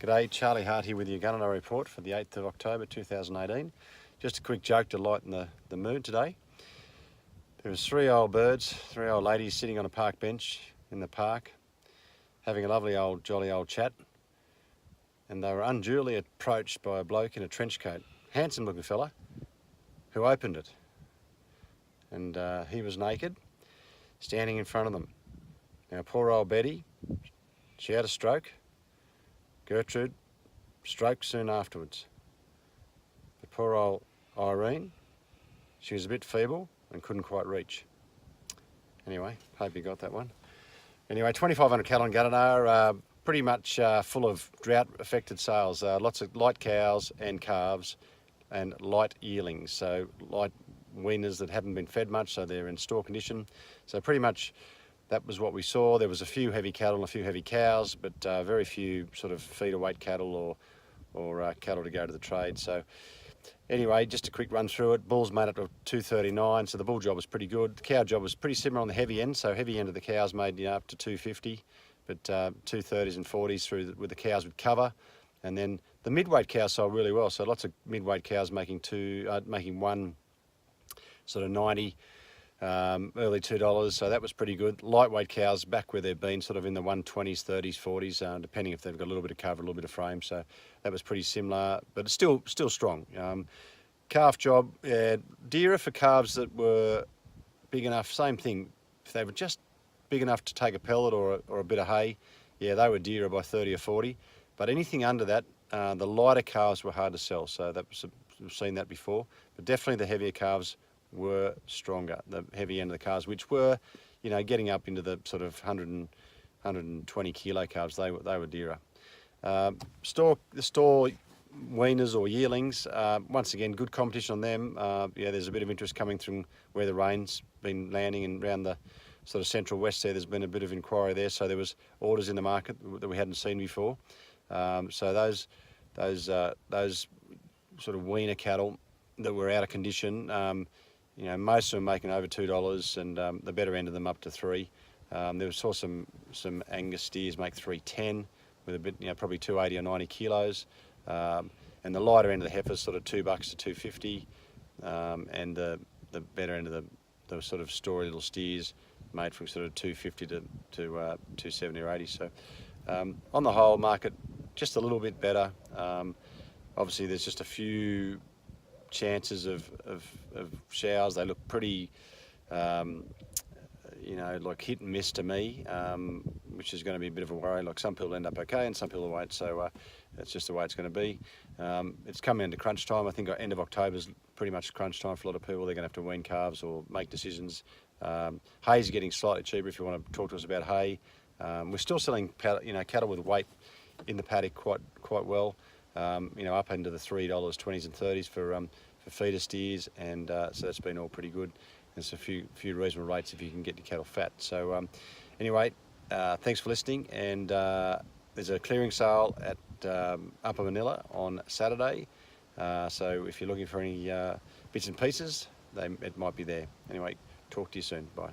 G'day, Charlie Hart here with your Gunnedah report for the 8th of October 2018. Just a quick joke to lighten the mood today. There was three old ladies sitting on a park bench in the park, having a lovely jolly old chat, and they were unduly approached by a bloke in a trench coat, handsome looking fella, who opened it. And he was naked, standing in front of them. Now poor old Betty, she had a stroke. Gertrude stroked soon afterwards. But poor old Irene, she was a bit feeble and couldn't quite reach. Anyway, hope you got that one. Anyway, 2,500 cattle in Gunnedah, pretty much full of drought-affected sales. Lots of light cows and calves and light yearlings, so light weaners that haven't been fed much, so they're in store condition. So pretty much that was what we saw. There was a few heavy cattle and a few heavy cows, but very few sort of feeder weight cattle or cattle to go to the trade. So anyway, just a quick run through it. Bulls made up to 239, so the bull job was pretty good. The cow job was pretty similar on the heavy end, so heavy end of the cows made up to 250, but 230s and 40s with the cows with cover. And then the mid-weight cows sold really well, so lots of mid-weight cows making one sort of 90. Early $2, so that was pretty good. Lightweight cows back where they've been, sort of in the 120s, 30s, 40s, depending if they've got a little bit of cover, a little bit of frame. So that was pretty similar, but it's still strong. Calf job, dearer for calves that were big enough. Same thing. If they were just big enough to take a pellet or a bit of hay, yeah, they were dearer by 30 or 40. But anything under that, the lighter calves were hard to sell. So that was, we've seen that before. But definitely the heavier calves were stronger, the heavy end of the calves, which were, you know, getting up into the sort of 120 kilo calves. They were dearer. The store weaners or yearlings, once again, good competition on them. Yeah, there's a bit of interest coming from where the rain's been landing, and around the sort of central west there, there's been a bit of inquiry there. So there was orders in the market that we hadn't seen before. So those sort of weaner cattle that were out of condition, you know, most of them making over $2, and the better end of them up to $3. There saw some Angus steers make $3.10 with a bit, you know, probably 280 or 90 kilos, and the lighter end of the heifers sort of $2 to $2.50, and the better end of the sort of story little steers made from sort of $2.50 to 270 or 80. So on the whole, market just a little bit better. Obviously, there's just a few chances of showers. They look pretty, you know, like hit and miss to me, which is going to be a bit of a worry. Like some people end up okay and some people won't, so that's just the way it's going to be. It's coming into crunch time. I think end of October is pretty much crunch time for a lot of people. They're going to have to wean calves or make decisions. Hay's getting slightly cheaper if you want to talk to us about hay. We're still selling cattle with weight in the paddock quite well. You know, up into the $3, 20s and 30s for feeder steers, and so that's been all pretty good. There's a few reasonable rates if you can get your cattle fat. So anyway, thanks for listening, and there's a clearing sale at Upper Manila on Saturday. So if you're looking for any bits and pieces, it might be there. Anyway, talk to you soon. Bye.